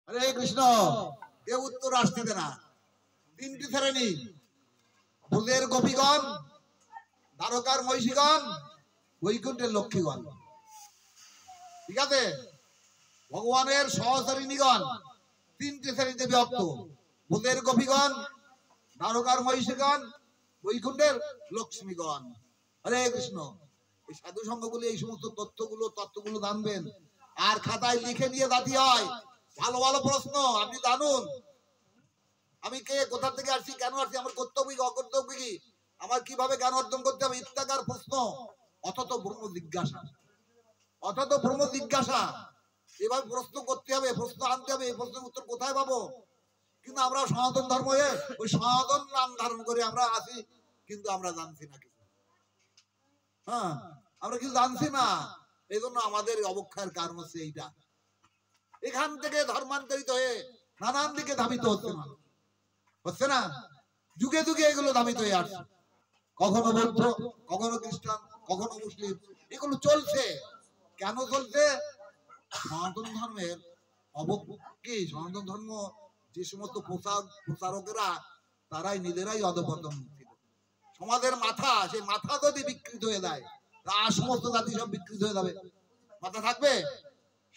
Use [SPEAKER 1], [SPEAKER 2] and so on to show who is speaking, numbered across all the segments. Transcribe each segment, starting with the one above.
[SPEAKER 1] হরে কৃষ্ণ। কেউ উত্তর আসতে না। তিনটি শ্রেণী, ব্রজের গোপীগণ, দ্বারকার মহিষীগণ, বৈকুণ্ঠের লক্ষ্মীগণ। ঠিক আছে, ভগবানের সহচরিণীগণ তিনটি শ্রেণীতে বিভক্ত: ব্রজের গোপীগণ, দ্বারকার মহিষীগণ, বৈকুণ্ঠের লক্ষ্মীগণ। হরে কৃষ্ণ। এই সাধু সংঘগুলি এই সমস্ত তত্ত্বগুলো জানবেন, আর খাতায় লিখে নিয়ে জাতি হয়। ভালো ভালো প্রশ্ন আপনি জানুন, আমি কে, কোথা থেকে আসছি, কেন আসছি, আমার কর্তব্য কি, অকর্তব্য কি, আমার কিভাবে জ্ঞান অর্জন করতে হবে, ইত্যাকার প্রশ্ন। অথত ব্রহ্ম জিজ্ঞাসা, অথত ব্রহ্ম জিজ্ঞাসা। এভাবে প্রশ্ন করতে হবে, প্রশ্ন আনতে হবে। এই প্রশ্নের উত্তর কোথায় পাবো? কিন্তু আমরা সনাতন ধর্ম ওই সনাতন নাম ধারণ করে আমরা আছি, কিন্তু আমরা জানছি না কিছু। হ্যাঁ, আমরা কিছু জানছি না। এই জন্য আমাদের অবক্ষয়ের কারণ হচ্ছে এইটা। এখান থেকে ধর্মান্তরিত হয়ে নানান দিকে ধাবিত হচ্ছে না। যুগে যুগে এগুলো ধাবিত হয়ে আসছে। কখনো বৌদ্ধ, কখনো খ্রিস্টান, কখনো মুসলিম, এগুলো চলছে। কেন চলছে? সনাতন ধর্মের অবক্ষে, সনাতন ধর্ম যে সমস্ত প্রচারকেরা, তারাই নিজেরাই অধঃপতন ছিল। সমাজের মাথা, সেই মাথা যদি বিকৃত হয়ে যায়, আর সমস্ত জাতি সব বিকৃত হয়ে যাবে। মাথা থাকবে?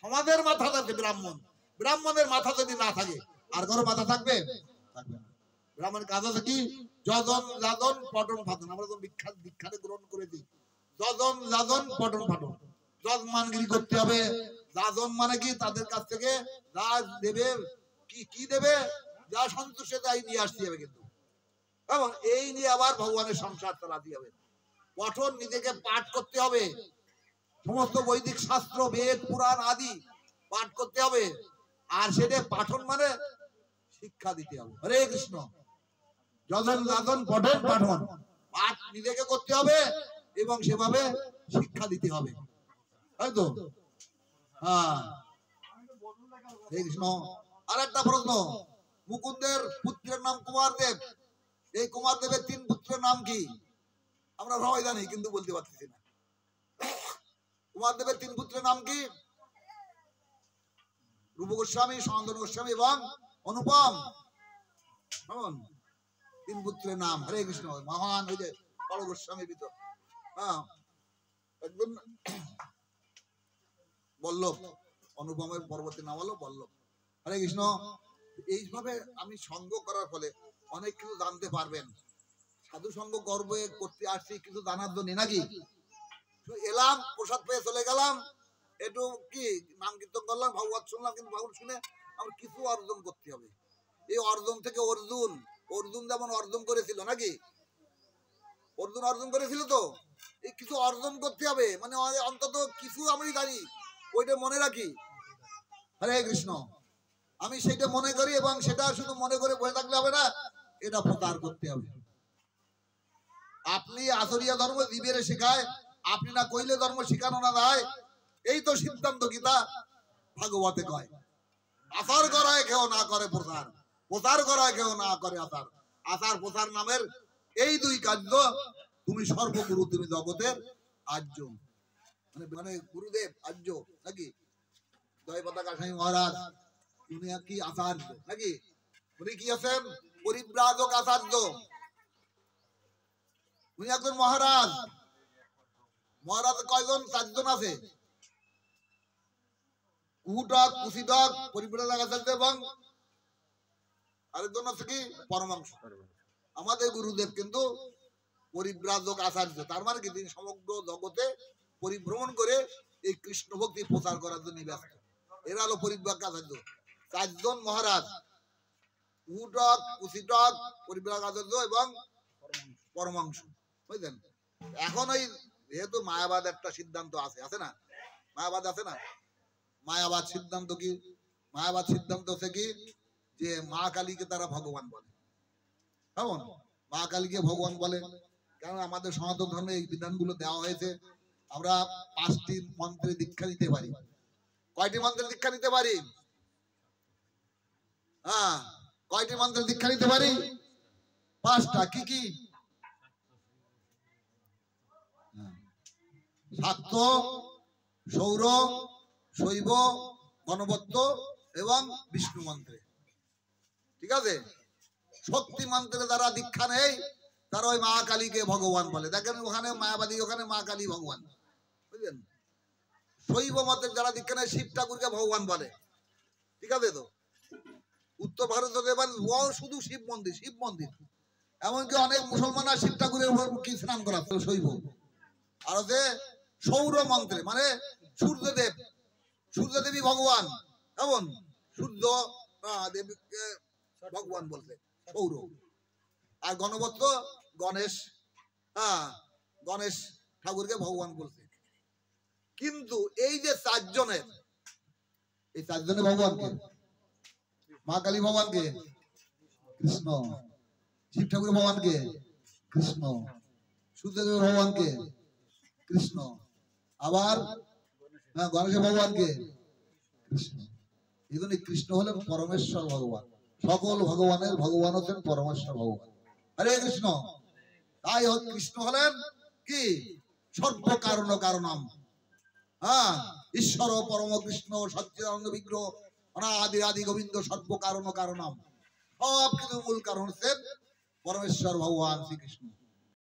[SPEAKER 1] সমাজের মাথা থাকবে ব্রাহ্মণ, ব্রাহ্মণের মাথা যদি না থাকে, আর কারো মাথা থাকবে? থাকবে না। ব্রাহ্মণের কাজ আছে কি? যজন যাজন পঠন ফাটন। আমরা তো দীক্ষাতে গ্রহণ করেছি, যজন যাজন পঠন ফাটন। যজমানগিরি করতে হবে। যাজন মানে কি? তাদের কাছ থেকে যা দেবে, কি দেবে, যা সন্তুষ্ট তাই নিয়ে আসতে হবে। কিন্তু এবং এই নিয়ে আবার ভগবানের সংসার চালাতে হবে। পঠন, নিজেকে পাঠ করতে হবে। সমস্ত বৈদিক শাস্ত্র, বেদ, পুরাণ আদি পাঠ করতে হবে। আর সেটা পাঠন মানে শিক্ষা দিতে হবে। হরে কৃষ্ণ। যজন যাজন পঠন পাঠন, পাঠ নিজেকে করতে হবে এবং সেভাবে শিক্ষা দিতে হবে। তাই তো? হ্যাঁ, হরে কৃষ্ণ। আর একটা প্রশ্ন, মুকুন্দের পুত্রের নাম কুমারদেব। এই কুমারদেবের 3 পুত্রের নাম কি? আমরা সবাই জানি, কিন্তু বলতে পারতেছি না। কুমারদেবের 3 পুত্রের নাম কি? রূপ গোস্বামী, সনাতন গোস্বামী এবং অনুপম। 3 পুত্রের নাম। হরে কৃষ্ণ। মহান ওই যে বড় গোস্বামী ভিতর, হ্যাঁ, একদম বল্লভ। অনুপমের পরবর্তী নাম হলো বল্লভ। হরে কৃষ্ণ। এইভাবে আমি সঙ্গ করার ফলে অনেক কিছু জানতে পারবেন। সাধু সঙ্গ গর্ব করতে আসছি কিছু জানার জন্য, নাকি? এলাম, প্রসাদ পেয়ে চলে গেলাম, একটু কি নাম কীর্তন করলাম, ভাগবত শুনলাম, কিন্তু ভাগবত শুনে আমার কিছু অর্জন করতে হবে। এই অর্জন থেকে অর্জুন যেমন অর্জন করেছিল, নাকি? অর্জুন অর্জন করেছিল তো, এই কিছু অর্জন করতে হবে, মানে অন্তত কিছু আমি জানি, ওইটা মনে রাখি। হরে কৃষ্ণ। আমি সেটা মনে করি, এবং সেটা শুধু মনে করে বসে থাকলে হবে না, এটা প্রচার করতে হবে। আপনি আচরিয়া ধর্ম জীবের শেখায়, আপনি না কইলে ধর্ম শিখানো না যায়। এই তো সিদ্ধান্ত গীতা ভাগবতে কয়। আচার করায় কেউ না করে প্রচার, প্রচার করায় কেউ না করে আচার। আচার প্রচার নামের এই 2 কার্য, তুমি সর্বগুরু, তুমি জগতের আর্য। মানে গুরুদেব আর্য, নাকি? জয় পতাকা স্বামী মহারাজ, উনি কি আচার্য, নাকি? উনি কি আছেন? পরিব্রাজক আচার্য। উনি একজন মহারাজ। মহারাজ কয়জন? 4 জন আছে। কুহুটক, কুশিটক, পরিব্রাজক আচার্য এবং আরেকজন আছে কি? পরমাংশ। আমাদের গুরুদেব কিন্তু পরিব্রাজক আচার্য। তার মানে কি? তিনি সমগ্র জগতে পরিভ্রমণ করে এই কৃষ্ণ ভক্তি প্রচার করার জন্য ব্যস্ত। এরা হলো পরিব্রাজক আচার্য। 4 জন মহারাজ, কুহুটক, কুশিটক, পরিব্রাজক আচার্য এবং পরমাংশ। বুঝলেন? এখন ওই যেহেতু মায়াবাদ একটা সিদ্ধান্ত আছে না? মায়াবাদ আছে না? মায়াবাদ সিদ্ধান্ত কি? মায়াবাদ সিদ্ধান্ত হচ্ছে কি, যে মা কালীকে তারা ভগবান বলে। কেমন? মা কালীকে ভগবান বলে। কারণ আমাদের সনাতন ধর্মে এই বিধানগুলো দেওয়া হয়েছে। আমরা 5টি মন্ত্রে দীক্ষা নিতে পারি। কয়টি মন্ত্রে দীক্ষা নিতে পারি? হ্যাঁ, কয়টি মন্ত্রে দীক্ষা নিতে পারি? 5টা। কি কি? শাক্ত, সৌর, শৈব, গণপত্য এবং বিষ্ণু মন্ত্রে। ঠিক আছে, শক্তি মন্ত্রে যারা দীক্ষা নেই তারা ওই মা কালীকে ভগবান বলে। দেখেন ওখানে মায়াবাদী, ওখানে মা কালী ভগবান, বুঝলেন। শৈব মতের যারা দীক্ষা নেয় শিব ঠাকুরকে ভগবান বলে। ঠিক আছে, তো উত্তর ভারতে এবার শুধু শিব মন্দির, শিব মন্দির। এমনকি অনেক মুসলমানরা শিব ঠাকুরের উপর কি স্নান করা শৈব। আর হচ্ছে সৌর মন্ত্রে, মানে সূর্যদেব, সূর্যদেবী ভগবান, এমন সূর্য দেবীকে ভগবান বলতে সৌর। আর গণপত্র গণেশ, গণেশ ঠাকুরকে ভগবান বলতে। কিন্তু এই যে চারজনের, এই চারজনের ভগবানকে, মা কালী ভগবানকে কৃষ্ণ, শিব ঠাকুর ভগবানকে কৃষ্ণ, সূর্যদেব ভগবানকে কৃষ্ণ, আবার গণেশ ভগবানকে কৃষ্ণ। এই জন্য কৃষ্ণ হলেন পরমেশ্বর ভগবান। সকল ভগবানের ভগবান হচ্ছেন পরমেশ্বর ভগবান। হরে কৃষ্ণ। তাই কৃষ্ণ হলেন কি সর্ব কারণ কারণম। ঈশ্বর পরম কৃষ্ণ সচ্চিদানন্দ বিগ্রহ অনাদি আদি গোবিন্দ সর্ব কারণ কারণম। সব কিছু মূল কারণ হচ্ছেন পরমেশ্বর ভগবান শ্রীকৃষ্ণ।